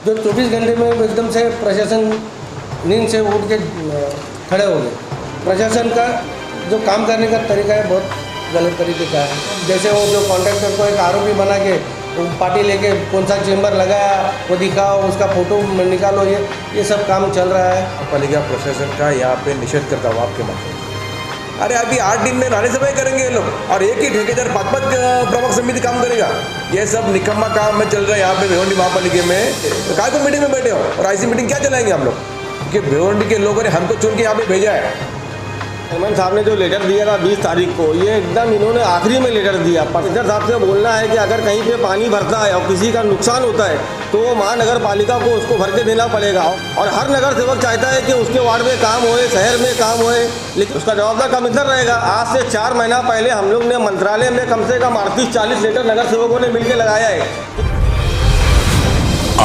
जो 24 घंटे में एकदम से प्रशासन नींद से उठ के खड़े हो गए। प्रशासन का जो काम करने का तरीका है बहुत गलत तरीके का है। जैसे वो जो कॉन्ट्रैक्टर को एक आरोपी बना के वो पार्टी लेके कौन सा चेंबर लगाया वो दिखाओ, उसका फोटो निकालो, ये सब काम चल रहा है। पालिका प्रशासन का यहाँ पे निषेध करता हूँ आपके माध्यम से। अरे अभी 8 दिन में नाली सफाई करेंगे ये लोग, और एक ही ठेकेदार 5-5 प्रमुख समिति काम करेगा। ये सब निकम्मा काम में चल रहा है यहाँ पे भिवंडी महापालिका में। तो काय को मीटिंग में बैठे हो, और ऐसी मीटिंग क्या चलाएंगे हम लोग? क्योंकि भिवंडी के लोगों ने हमको चुन के यहाँ पे भेजा है। चेयरमैन साहब ने जो लेटर दिया था 20 तारीख को, ये एकदम इन्होंने आखिरी में लेटर दिया। तहसीलदार साहब से बोलना है कि अगर कहीं पे पानी भरता है और किसी का नुकसान होता है तो महानगर पालिका को उसको भर के देना पड़ेगा। और हर नगर सेवक चाहता है कि उसके वार्ड में काम होए, शहर में काम होए, लेकिन उसका जवाबदार कमिश्नर रहेगा। आज से 4 महीना पहले हम लोग ने मंत्रालय में कम से कम 38-40 लेटर नगर सेवकों ने मिलकर लगाया है।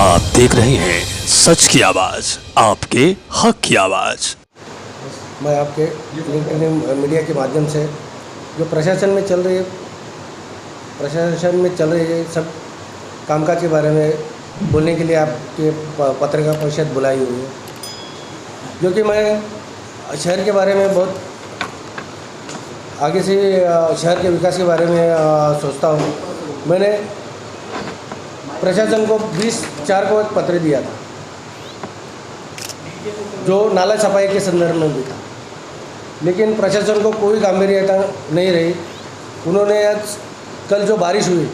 आप देख रहे हैं सच की आवाज़, आपके हक की आवाज़। मैं आपके इलेक्ट्रॉनिक मीडिया के माध्यम से जो प्रशासन में चल रही है सब कामकाज के बारे में बोलने के लिए आपके पत्रकार परिषद बुलाई हुई है। जो कि मैं शहर के बारे में बहुत आगे से शहर के विकास के बारे में सोचता हूँ। मैंने प्रशासन को 20/4 को एक पत्र दिया था जो नाला सफाई के संदर्भ में भी था, लेकिन प्रशासन को कोई गंभीरता नहीं रही। उन्होंने कल जो बारिश हुई,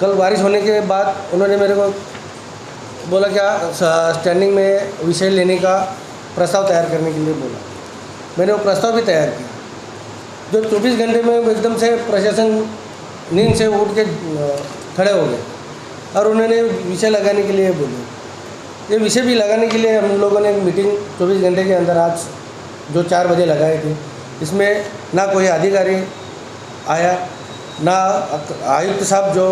कल बारिश होने के बाद उन्होंने मेरे को बोला क्या स्टैंडिंग में विषय लेने का प्रस्ताव तैयार करने के लिए बोला। मैंने वो प्रस्ताव भी तैयार किया। जो 24 घंटे में एकदम से प्रशासन नींद से उठ के खड़े हो गए और उन्होंने विषय लगाने के लिए बोले। ये विषय भी लगाने के लिए हम लोगों ने मीटिंग 24 घंटे के अंदर आज जो 4 बजे लगाए थे, इसमें ना कोई अधिकारी आया, ना आयुक्त साहब जो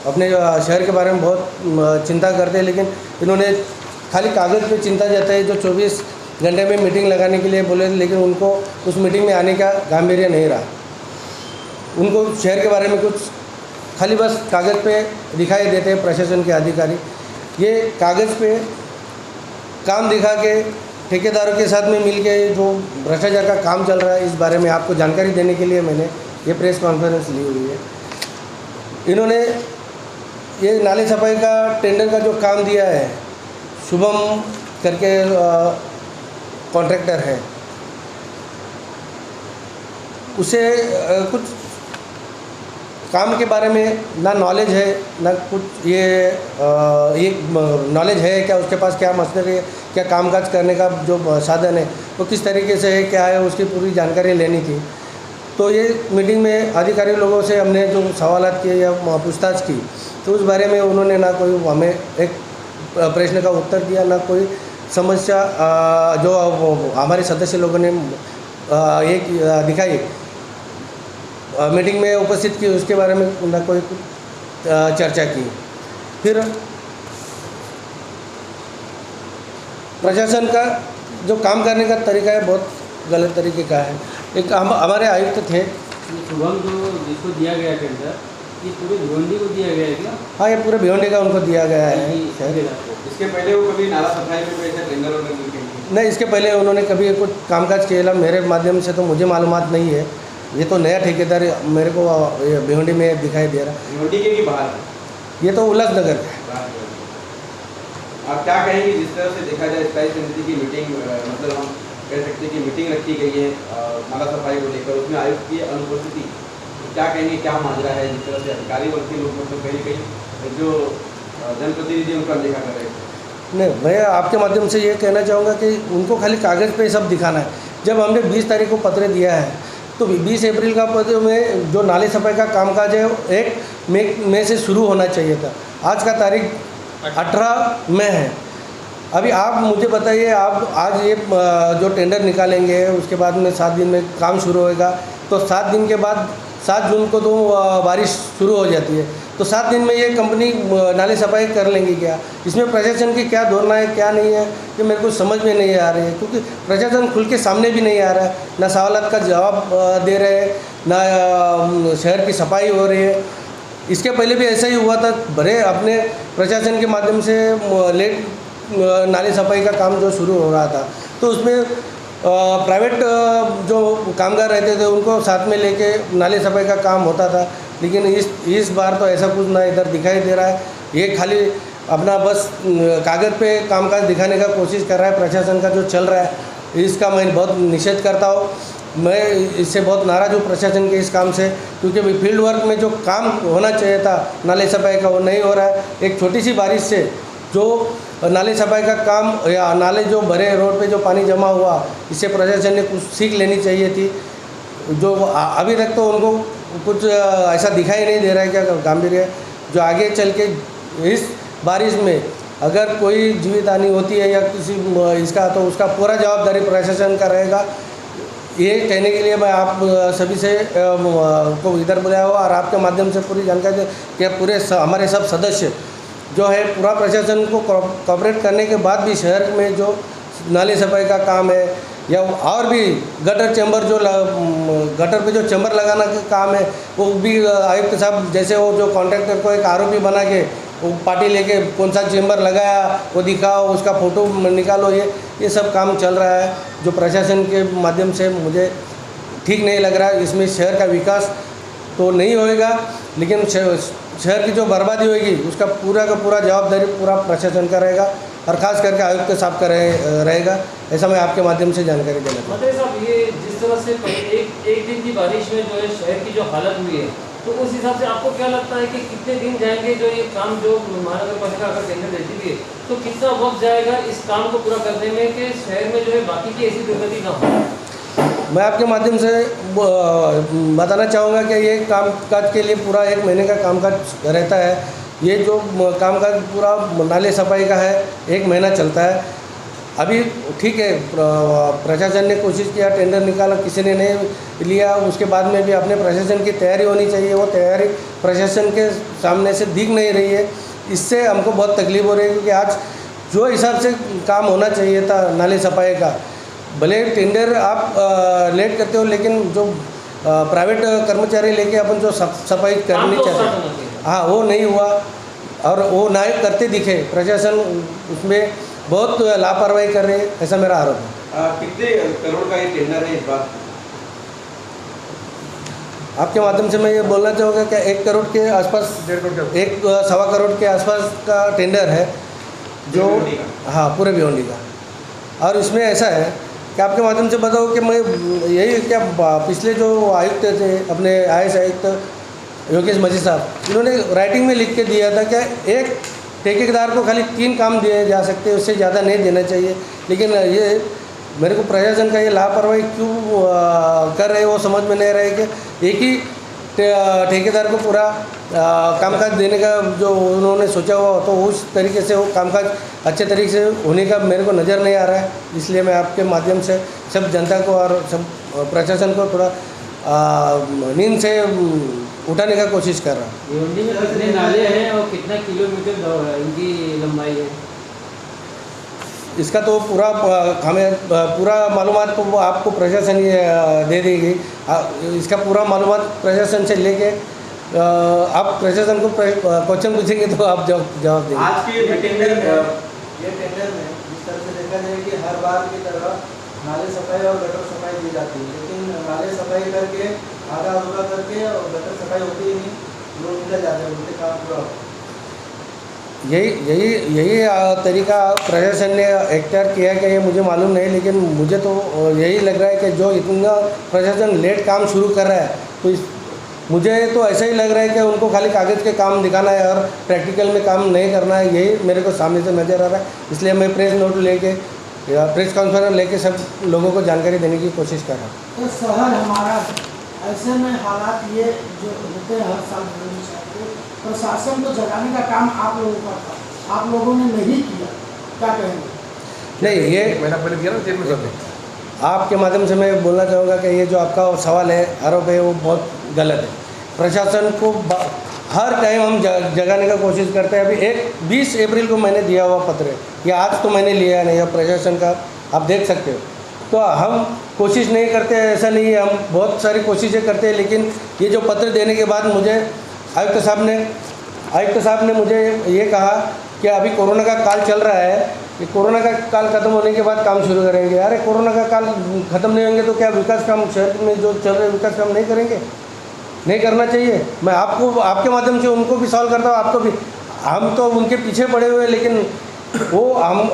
अपने शहर के बारे में बहुत चिंता करते हैं, लेकिन इन्होंने खाली कागज़ पे चिंता जताई। जो 24 घंटे में मीटिंग लगाने के लिए बोले, लेकिन उनको उस मीटिंग में आने का गांभीर्य नहीं रहा। उनको शहर के बारे में कुछ खाली बस कागज़ पे दिखाई देते हैं प्रशासन के अधिकारी। ये कागज़ पे काम दिखा के ठेकेदारों के साथ में मिलके जो भ्रष्टाचार का काम चल रहा है, इस बारे में आपको जानकारी देने के लिए मैंने ये प्रेस कॉन्फ्रेंस ली हुई है। इन्होंने ये नाली सफाई का टेंडर का जो काम दिया है, शुभम करके कॉन्ट्रैक्टर है, उसे कुछ काम के बारे में ना नॉलेज है, ना कुछ ये नॉलेज है क्या उसके पास, क्या मसले है, क्या कामकाज करने का जो साधन है वो किस तरीके से है, क्या है, उसकी पूरी जानकारी लेनी थी। तो ये मीटिंग में अधिकारी लोगों से हमने जो सवालात किए या पूछताछ की, तो उस बारे में उन्होंने ना कोई हमें एक प्रश्न का उत्तर दिया, ना कोई समस्या जो हमारे सदस्य लोगों ने एक दिखाई मीटिंग में उपस्थित की, उसके बारे में ना कोई चर्चा की। फिर प्रशासन का जो काम करने का तरीका है बहुत गलत तरीके का है। एक हमारे आयुक्त थे शुभम जो जिसको दिया गया टेंडर, ये पूरे भिवंडी को दिया गया है क्या? हाँ, ये पूरे भिवंडी का उनको दिया गया है। इसके पहले वो कभी नाला सफाई में कोई ऐसा टेंडर वगैरह नहीं, इसके पहले उन्होंने कभी कुछ कामकाज किया मेरे माध्यम से तो मुझे मालूमात नहीं है। ये तो नया ठेकेदार मेरे को भिवंडी में दिखाई दे रहा है। भिवंडी के बाहर? ये तो उल्लासनगर है। आप क्या कहेंगे जिस तरह से देखा जाए स्थायी समिति की मीटिंग, मतलब हम कह सकते हैं कि मीटिंग रखी गई है नाला सफाई को लेकर, उसमें आयुक्त की अनुपस्थिति, क्या कहेंगे, क्या माजरा है? जिस तरह से अधिकारी वर्ग के लोग मतलब कहीं जो जनप्रतिनिधि उनका देखा कर रहे थे। नहीं, मैं आपके माध्यम से ये कहना चाहूँगा कि उनको खाली कागज़ पे सब दिखाना है। जब हमने 20 तारीख को पत्र दिया है तो 20 अप्रैल का पत्र में जो नाली सफाई का कामकाज है 1 मई से शुरू होना चाहिए था। आज का तारीख 18 मई है। अभी आप मुझे बताइए, आप आज ये जो टेंडर निकालेंगे उसके बाद में 7 दिन में काम शुरू होएगा, तो 7 दिन के बाद 7 जून को तो बारिश शुरू हो जाती है, तो 7 दिन में ये कंपनी नाली सफाई कर लेंगी क्या? इसमें प्रशासन की क्या धोरणा है, क्या नहीं है, ये मेरे को समझ में नहीं आ रही है। क्योंकि प्रशासन खुल के सामने भी नहीं आ रहा है, ना सवालात का जवाब दे रहे हैं, ना शहर की सफाई हो रही है। इसके पहले भी ऐसा ही हुआ था, भले अपने प्रशासन के माध्यम से लेट नाली सफाई का काम जो शुरू हो रहा था, तो उसमें प्राइवेट जो कामगार रहते थे उनको साथ में लेके नाली सफाई का काम होता था। लेकिन इस बार तो ऐसा कुछ ना इधर दिखाई दे रहा है। ये खाली अपना बस कागज़ पे कामकाज दिखाने का कोशिश कर रहा है प्रशासन का जो चल रहा है, इसका मैं बहुत निषेध करता हूँ। मैं इससे बहुत नाराज़ हूँ प्रशासन के इस काम से, क्योंकि फील्ड वर्क में जो काम होना चाहिए था नाले सफाई का वो नहीं हो रहा है। एक छोटी सी बारिश से जो नाले सफाई का काम या नाले जो भरे रोड पे जो पानी जमा हुआ, इससे प्रशासन ने कुछ सीख लेनी चाहिए थी। जो अभी तक तो उनको कुछ ऐसा दिखाई नहीं दे रहा है क्या गांभीर्य, जो आगे चल के इस बारिश में अगर कोई जीवित हानि होती है या किसी इसका, तो उसका पूरा जवाबदारी प्रशासन का रहेगा। ये कहने के लिए मैं आप सभी से को इधर बुलाया हुआ और आपके माध्यम से पूरी जानकारी कि पूरे हमारे सब सदस्य जो है पूरा प्रशासन को कोऑपरेट करने के बाद भी शहर में जो नाली सफाई का काम है या और भी गटर चैम्बर जो गटर पे जो चैम्बर लगाना का काम है, वो भी आयुक्त साहब जैसे वो जो कॉन्ट्रैक्टर को एक आरोपी बना के वो पार्टी लेके कौन सा चैम्बर लगाया वो दिखाओ, उसका फ़ोटो निकालो, ये सब काम चल रहा है जो प्रशासन के माध्यम से मुझे ठीक नहीं लग रहा है। इसमें शहर का विकास तो नहीं होएगा, लेकिन शहर की जो बर्बादी होगी उसका पूरा का पूरा जवाबदारी पूरा प्रशासन का रहेगा और ख़ास करके आयुक्त साहब का रहेगा। ऐसा मैं आपके माध्यम से जानकारी देना चाहता हूँ। मतलब साहब, ये जिस तरह से एक दिन की बारिश में जो है शहर की जो हालत हुई है, तो उस हिसाब से आपको क्या लगता है कि कितने दिन जाएंगे जो ये काम जो महानगर पालिका अगर टेंडर देती है तो कितना वक्त जाएगा इस काम को पूरा करने में कि शहर में जो है बाकी की ऐसी दुर्गति ना हो? मैं आपके माध्यम से बताना चाहूँगा कि ये कामकाज के लिए पूरा 1 महीने का कामकाज रहता है। ये जो कामकाज पूरा नाले सफाई का है 1 महीना चलता है। अभी ठीक है, प्रशासन ने कोशिश किया, टेंडर निकाला, किसी ने नहीं लिया, उसके बाद में भी अपने प्रशासन की तैयारी होनी चाहिए, वो तैयारी प्रशासन के सामने से दिख नहीं रही है। इससे हमको बहुत तकलीफ हो रही है, क्योंकि आज जो हिसाब से काम होना चाहिए था नाले सफाई का, भले टेंडर आप लेट करते हो, लेकिन जो प्राइवेट कर्मचारी लेके अपन जो सफाई करनी चाहिए, हाँ वो नहीं हुआ और वो ना करते दिखे। प्रशासन उसमें बहुत लापरवाही कर रहे हैं, ऐसा मेरा आरोप है। कितने करोड़ का ये टेंडर है इस बार? आपके माध्यम से मैं ये बोलना चाहूँगा कि 1 करोड़ के आसपास, 1.25 करोड़ के आसपास का टेंडर है जो, हाँ पूरे भिवंडी का। और इसमें ऐसा है कि आपके माध्यम से बताओ कि मैं यही क्या पिछले जो आयुक्त थे अपने IAS आयुक्त योगेश मजीद साहब, इन्होंने राइटिंग में लिख के दिया था कि एक ठेकेदार को खाली 3 काम दिए जा सकते हैं, उससे ज़्यादा नहीं देना चाहिए। लेकिन ये मेरे को प्रशासन का ये लापरवाही क्यों कर रहे हैं वो समझ में नहीं रहे कि एक ही ठेकेदार को पूरा कामकाज देने का जो उन्होंने सोचा हुआ, तो उस तरीके से वो कामकाज अच्छे तरीके से होने का मेरे को नज़र नहीं आ रहा है। इसलिए मैं आपके माध्यम से सब जनता को और सब प्रशासन को थोड़ा नींद से उठाने का कोशिश कर रहा हूँ। भिवंडी में कितने नाले हैं और कितना किलोमीटर इनकी लंबाई है? इसका तो पूरा हमें पूरा मालूमात तो वो आपको प्रशासन ही दे देगी। इसका पूरा मालूमात प्रशासन से लेके आप प्रशासन को क्वेश्चन पूछेंगे तो आप जवाब देंगे। आज की मीटिंग में ये टेंडर में जिस तरह से देखा जाए कि हर बार की तरह नाले सफाई और गटर सफाई दी जाती है, लेकिन नाले सफाई करके आधा अधूरा करके और गटर सफाई होती ही नहीं, लोग निकल जाते हैं, उनके काम पूरा होता है। यही तरीका प्रशासन ने इख्तियार किया कि ये मुझे मालूम नहीं, लेकिन मुझे तो यही लग रहा है कि जो इतना प्रशासन लेट काम शुरू कर रहा है, तो मुझे तो ऐसा ही लग रहा है कि उनको खाली कागज़ के काम दिखाना है और प्रैक्टिकल में काम नहीं करना है। यही मेरे को सामने से नज़र आ रहा है। इसलिए मैं प्रेस नोट लेके या प्रेस कॉन्फ्रेंस लेके सब लोगों को जानकारी देने की कोशिश कर रहा हूँ। तो शहर हमारा ऐसे में हालात ये जो होते हैं हर साल, प्रशासन को जगाने का काम आप लोगों का था, आप लोगों ने नहीं किया, क्या कहेंगे? नहीं, ये मैंने पहले दिया ना जेल में। आपके माध्यम से मैं बोलना चाहूँगा कि ये जो आपका सवाल है, आरोप है, वो बहुत गलत है। प्रशासन को हर टाइम हम जगाने का कोशिश करते हैं। अभी 20 अप्रैल को मैंने दिया हुआ पत्र है, या आज तो मैंने लिया नहीं है प्रशासन का, आप देख सकते हो। तो हम कोशिश नहीं करते, ऐसा नहीं है, हम बहुत सारी कोशिशें करते हैं, लेकिन ये जो पत्र देने के बाद मुझे आयुक्त साहब ने मुझे ये कहा कि अभी कोरोना का काल चल रहा है, कि कोरोना का काल ख़त्म होने के बाद काम शुरू करेंगे। अरे कोरोना का काल ख़त्म नहीं होंगे तो क्या विकास काम शहर में जो चल रहे विकास काम नहीं करेंगे? नहीं करना चाहिए। मैं आपको आपके माध्यम से उनको भी सॉल्व करता हूँ, आपको भी। हम तो उनके पीछे पड़े हुए, लेकिन वो हम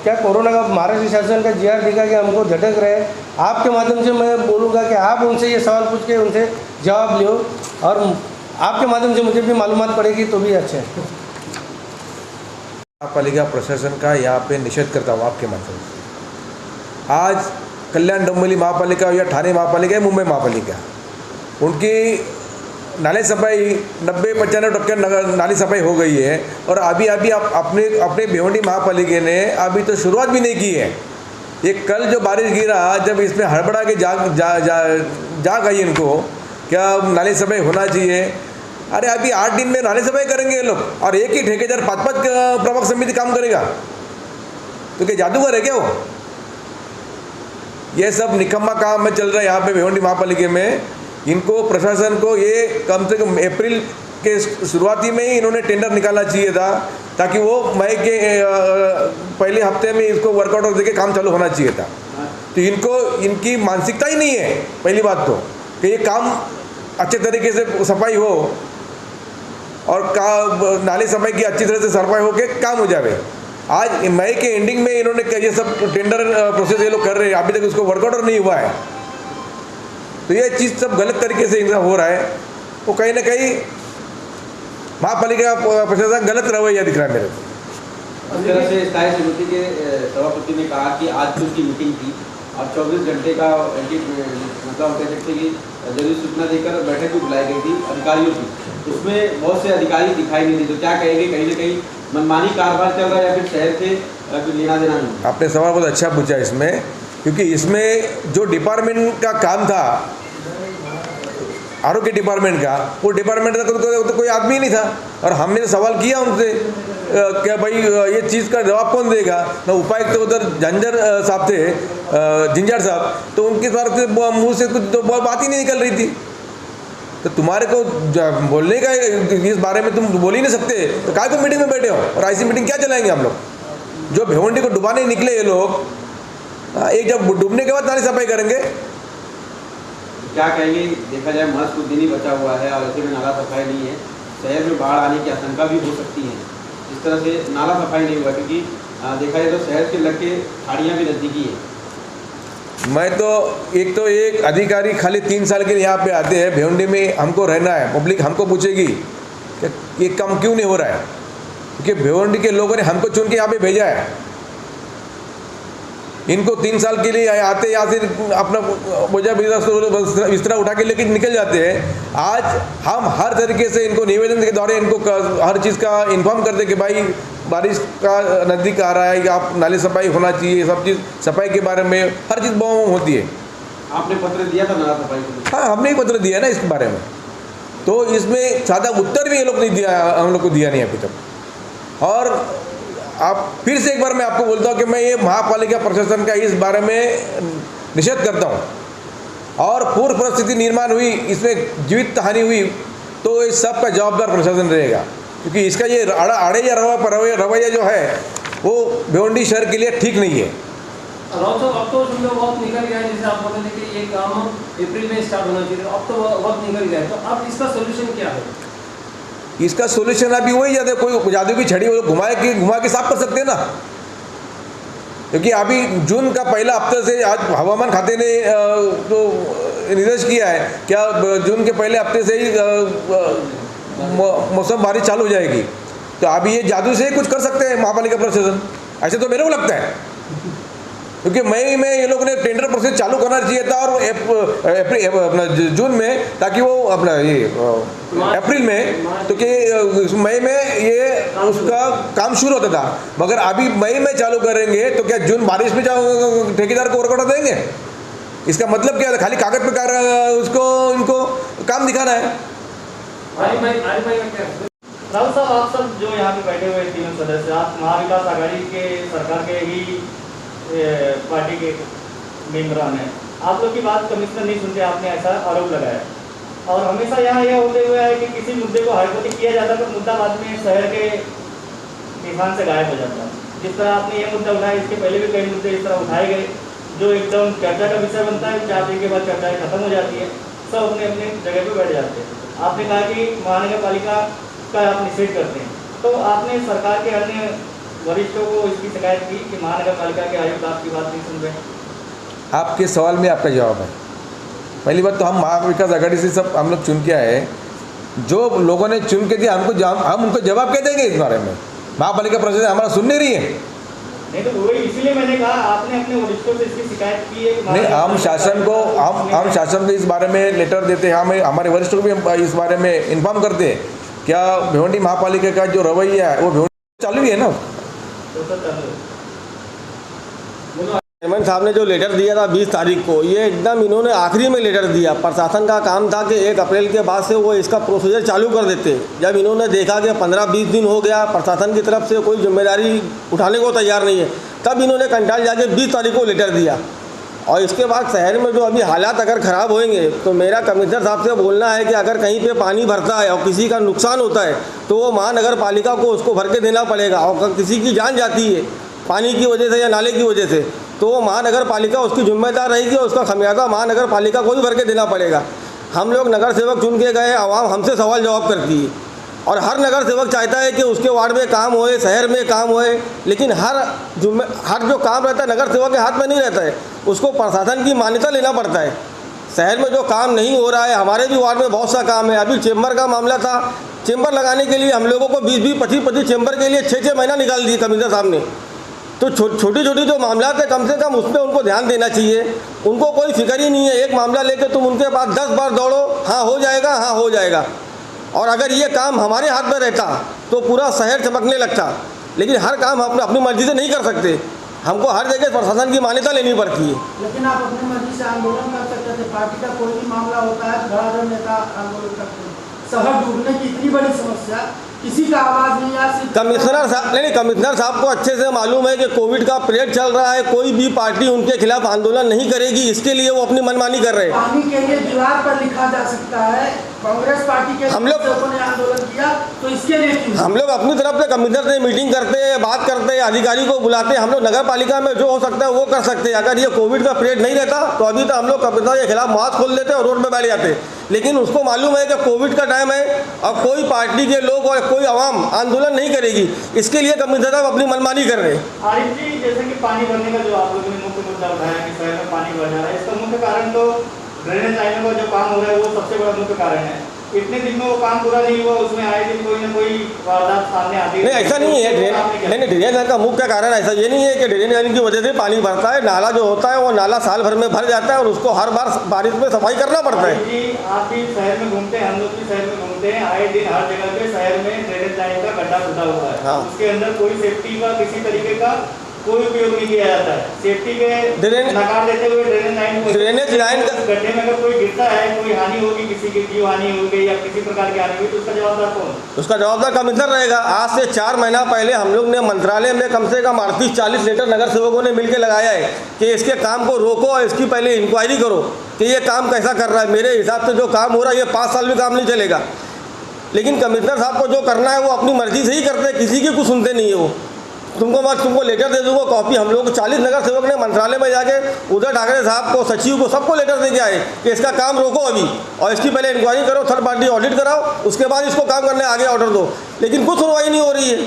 क्या कोरोना का महाराष्ट्र शासन का GR दिखा के हमको झटक रहे। आपके माध्यम से मैं बोलूँगा कि आप उनसे ये सवाल पूछ के उनसे जवाब लो, और आपके माध्यम से मुझे भी मालूमात पड़ेगी तो भी अच्छा है। महापालिका प्रशासन का यहाँ पे निषेध करता हूँ आपके माध्यम से। आज कल्याण डोंबिवली महापालिका या ठाणे महापालिका या मुंबई महापालिका, उनकी नाली सफाई 90-95% नाली सफाई हो गई है, और अभी आप अपने भिवंडी महापालिका ने अभी तो शुरुआत भी नहीं की है। ये कल जो बारिश गिरा, जब इसमें हड़बड़ा के जाग आई इनको क्या नाली सफाई होना चाहिए। अरे अभी 8 दिन में नाली सफाई करेंगे ये लोग, और एक ही ठेकेदार 5-5 प्रभाग समिति काम करेगा, तो क्या जादूगर है क्या वो? ये सब निकम्मा काम में चल रहा है यहाँ पे भिवंडी महापालिका में। इनको प्रशासन को ये कम से कम अप्रैल के शुरुआती में ही इन्होंने टेंडर निकालना चाहिए था, ताकि वो मई के पहले हफ्ते में इसको वर्कआउट और देके काम चालू होना चाहिए था। तो इनकी मानसिकता ही नहीं है पहली बात तो, कि ये काम अच्छे तरीके से सफाई हो और नाली सफाई की अच्छी तरह से सफाई हो के काम हो जाए। आज मई के एंडिंग में इन्होंने ये सब टेंडर प्रोसेस ये लोग कर रहे हैं, अभी तक उसको वर्कआउट नहीं हुआ है। तो ये चीज़ सब गलत तरीके से इनका हो रहा है। वो कहीं ना कहीं महापालिका प्रशासन गलत रवैया दिख रहा है मेरे को। इस तरह से स्थायी समिति के सभापति ने कहा कि आज जो उसकी मीटिंग थी और 24 घंटे का मतलब कह सकते कि जरूरी सूचना देकर बैठक भी बुलाई गई थी अधिकारियों की, उसमें बहुत से अधिकारी दिखाई नहीं दी। तो क्या कहेंगे, कहीं ना कहीं मनमानी कारोबार चल रहा है या फिर शहर से लेना देना नहीं? आपने सवाल बहुत अच्छा पूछा इसमें, क्योंकि इसमें जो डिपार्टमेंट का काम था आरोग्य डिपार्टमेंट का, वो डिपार्टमेंट का तो कोई आदमी नहीं था। और हमने सवाल किया उनसे क्या भाई ये चीज़ का जवाब कौन देगा, ना उपायुक्त तो उधर साहब थे, जिंजार साहब, तो उनके तरफ से मुँह से कुछ तो बात ही नहीं निकल रही थी। तो तुम्हारे को बोलने का इस बारे में तुम बोल ही नहीं सकते, तो काय को मीटिंग में बैठे हो? और ऐसी मीटिंग क्या चलाएंगे हम लोग? जो भिवंडी को डुबाने निकले ये लोग, एक जब डूबने के बाद नाली सफाई करेंगे। क्या कहेंगे, देखा जाए महज कुछ दिन ही बचा हुआ है और ऐसे में नाला सफाई नहीं है, शहर में बाढ़ आने की आशंका भी हो सकती है। इस तरह से नाला सफाई नहीं हुआ, क्योंकि देखा जाए तो शहर के लग के खाड़ियाँ भी नज़दीकी है। मैं तो एक अधिकारी खाली 3 साल के लिए यहाँ पे आते हैं, भिवंडी में हमको रहना है, पब्लिक हमको पूछेगी कि ये काम क्यों नहीं हो रहा है, क्योंकि भिवंडी के लोगों ने हमको चुन के यहाँ पे भेजा है। इनको 3 साल के लिए आते यहाँ से अपना बोझा बिस्तरा उठा के लेके निकल जाते हैं। आज हम हर तरीके से इनको निवेदन के द्वारा इनको हर चीज़ का इन्फॉर्म करते कि भाई बारिश का नज़दीक आ रहा है, आप नाली सफाई होना चाहिए, सब चीज़ सफाई के बारे में हर चीज़ बहुत होती है। आपने पत्र दिया था नाला सफाई को? हाँ, हमने ही पत्र दिया ना इसके बारे में, तो इसमें सादा उत्तर भी ये लोग नहीं दिया, हम लोग को दिया नहीं अभी तक। और आप फिर से एक बार मैं आपको बोलता हूँ कि मैं ये महापालिका प्रशासन का इस बारे में निषेध करता हूँ। और पूर्व परिस्थिति निर्माण हुई, इसमें जीवित हानि हुई, तो इस सब का जवाबदार प्रशासन रहेगा, क्योंकि इसका ये आड़े या रवैया जो है वो भिवंडी शहर के लिए ठीक नहीं है। राउत साहब, अब तो वक्त निकल गया है, जैसे आप बोल रहे थे कि ये काम अप्रैल में स्टार्ट होना चाहिए, अब तो वक्त निकल गया है, तो अब इसका सोल्यूशन क्या है? इसका सोल्यूशन अभी वही जाते, कोई जादू की छड़ी वो घुमा के साफ कर सकते हैं ना, क्योंकि अभी जून का पहला हफ्ते से आज हवामान खाते ने तो निर्देश किया है क्या जून के पहले हफ्ते से ही मौसम बारिश चालू हो जाएगी। तो अभी ये जादू से ही कुछ कर सकते हैं महापालिका प्रशासन, ऐसे तो मेरे को लगता है, क्योंकि मई में ये लोगों ने टेंडर प्रोसेस चालू करना चाहिए था और अपना जून में, ताकि वो अपना ये अप्रैल में, तो कि मई में ये उसका काम शुरू होता था। मगर अभी मई में चालू करेंगे तो क्या जून बारिश में ठेकेदार को वर्कआउट देंगे? इसका मतलब क्या है? खाली कागज पे उसको इनको काम दिखाना है। राहुल साहब, आप सब जो यहाँ पे बैठे हुए तीनों सदस्य, आप महाविकास आघाड़ी के सरकार के ही पार्टी के मेंबरान हैं, आप लोग की बात कमिश्नर नहीं सुनते, आपने ऐसा आरोप लगाया। और हमेशा यहाँ यह होते हुए है कि किसी मुद्दे को हाईकोर्ट किया जाता है तो मुद्दा बाद में शहर के निशान से गायब हो जाता है। जिस तरह आपने ये मुद्दा उठाया, इसके पहले भी कई मुद्दे इस तरह उठाए गए जो एकदम चर्चा का विषय बनता है, 4 दिन के बाद चर्चा खत्म हो जाती है, सब अपने अपने जगह पे बैठ जाते हैं। आपने कहा कि महानगर पालिका का आप निषेध करते हैं, तो आपने सरकार के अन्य वरिष्ठों को इसकी शिकायत की कि महानगर पालिका के आयुक्त आपकी बात नहीं सुन रहे? आपके सवाल में आपका जवाब है। पहली बात तो हम महाविकास आघाड़ी से सब हम लोग चुन के आए, जो लोगों ने चुन के दिया हम उनको जवाब क्या देंगे इस बारे में? महापालिका प्रशासन हमारा सुन नहीं रही है। नहीं तो वही इसलिए मैंने कहा आपने अपने वरिष्ठों से इसकी शिकायत की है कि नहीं, हम शासन को इस बारे में लेटर देते हैं, हमें हमारे वरिष्ठों को भी हम इस बारे में इन्फॉर्म करते हैं। क्या भिवंडी महापालिका का जो रवैया है वो भिवंडी चालू ही है ना? तो सर चालू है। चेयरमैन साहब ने जो लेटर दिया था 20 तारीख को, ये एकदम इन्होंने आखिरी में लेटर दिया। प्रशासन का काम था कि 1 अप्रैल के बाद से वो इसका प्रोसीजर चालू कर देते। जब इन्होंने देखा कि 15-20 दिन हो गया, प्रशासन की तरफ से कोई जिम्मेदारी उठाने को तैयार नहीं है, तब इन्होंने कंटाल जाके 20 तारीख को लेटर दिया। और इसके बाद शहर में जो अभी हालात अगर ख़राब होंगे तो मेरा कमिश्नर साहब से बोलना है कि अगर कहीं पे पानी भरता है और किसी का नुकसान होता है तो वो महानगर पालिका को उसको भर के देना पड़ेगा। और किसी की जान जाती है पानी की वजह से या नाले की वजह से, तो वो महानगर पालिका उसकी जिम्मेदार रहेगी और उसका खमियाजा महानगर पालिका को ही भर के देना पड़ेगा। हम लोग नगर सेवक चुन के गए, आवाम हमसे सवाल जवाब करती है और हर नगर सेवक चाहता है कि उसके वार्ड में काम होए, शहर में काम होए, लेकिन हर जो काम रहता है नगर सेवक के हाथ में नहीं रहता है, उसको प्रशासन की मान्यता लेना पड़ता है। शहर में जो काम नहीं हो रहा है, हमारे भी वार्ड में बहुत सा काम है। अभी चेंबर का मामला था, चेंबर लगाने के लिए हम लोगों को 20-20, 25-25 चेंबर के लिए 6-6 महीना निकाल दिए कमिश्नर साहब ने। तो छोटी छोटी जो मामला है कम से कम उस पर उनको ध्यान देना चाहिए। उनको कोई फिक्र ही नहीं है, एक मामला लेकर तुम उनके पास 10 बार दौड़ो, हाँ हो जाएगा, हाँ हो जाएगा। और अगर ये काम हमारे हाथ में रहता तो पूरा शहर चमकने लगता, लेकिन हर काम हम अपनी मर्जी से नहीं कर सकते, हमको हर जगह प्रशासन की मान्यता लेनी पड़ती है। लेकिन आप अपनी मर्जी से आंदोलन कर सकते थे, पार्टी का कोई भी मामला होता है बड़ा नेता आंदोलन करते हैं। शहर डूबने की इतनी बड़ी समस्या, किसी का आवाज़ नहीं आ सकता। कमिश्नर साहब नहीं, कमिश्नर साहब को अच्छे से मालूम है कि कोविड का पीरियड चल रहा है, कोई भी पार्टी उनके खिलाफ आंदोलन नहीं करेगी, इसके लिए वो अपनी मनमानी कर रहे हैं। पानी के लिए दीवार पर लिखा जा सकता है, कांग्रेस पार्टी के हम लोग ने आंदोलन किया तो इसके लिए क्यों? हम लोग अपनी तरफ से कमिश्नर से मीटिंग करते हैं, बात करते हैं, अधिकारी को बुलाते हैं। हम लोग नगर पालिका में जो हो सकता है वो कर सकते हैं। अगर ये कोविड का पीरियड नहीं रहता तो अभी तो हम लोग कमिश्नर के खिलाफ मास्क खोल देते और रोड पर बैठ जाते, लेकिन उसको मालूम है कि कोविड का टाइम है और कोई पार्टी के लोग और कोई आवाम आंदोलन नहीं करेगी, इसके लिए कमिश्नर साहब अपनी मनमानी कर रहे हैं। आरिफ जी, जैसे कि पानी भरने का जो आप लोगों ने मुख्य मुद्दा उठाया कि शहर में पानी भर जा रहा है, इसका मुख्य कारण तो ड्रेनेज लाइनों का जो काम हो रहा है वो सबसे बड़ा मुख्य कारण है। इतने दिन में वो काम पूरा नहीं हुआ, उसमें आए दिन कोई ना कोई वारदात सामने आती है। नहीं, ऐसा नहीं है। नहीं, ड्रेनेज लाइन का मुख्य कारण ऐसा ये नहीं है कि ड्रेनेज लाइन की वजह से पानी भरता है। नाला जो होता है वो नाला साल भर में भर जाता है और उसको हर बार बारिश में सफाई करना पड़ता है। जी, आप भी शहर में घूमते हैं, हम लोग भी शहर में घूमते हैं, आए दिन हर जगह पे शहर में ड्रेनेज लाइन का गड्ढा फूटा हुआ है। हाँ। उसके अंदर कोई सेफ्टी का किसी तरीके का कोई उपयोग नहीं किया जाता है। सेफ्टी के नकार देते हुए ड्रेनेज लाइन का गड्ढे में अगर कोई गिरता है, कोई हानि होगी, किसी की जीव हानि होगी या किसी प्रकार की हानि होगी, तो उसका जवाबदार कौन? उसका जवाबदार कमिश्नर रहेगा। आज से 4 महीना पहले हम लोग ने मंत्रालय में कम से कम 38-40 लीटर नगर सेवकों ने मिलकर लगाया है कि इसके काम को रोको और इसकी पहले इंक्वायरी करो कि ये काम कैसा कर रहा है। मेरे हिसाब से जो काम हो रहा है ये 5 साल भी काम नहीं चलेगा, लेकिन कमिश्नर साहब को जो करना है वो अपनी मर्जी से ही करते हैं, किसी की कुछ सुनते नहीं है वो। तुमको लेटर दे दूंगा कॉपी। हम लोग 40 नगर सेवक ने मंत्रालय में जाके उद्धव ठाकरे साहब को, सचिव को, सबको लेटर दे के आए कि इसका काम रोको अभी और इसकी पहले इंक्वायरी करो, थर्ड पार्टी ऑडिट कराओ, उसके बाद इसको काम करने आगे ऑर्डर दो, लेकिन कुछ सुनवाई नहीं हो रही है।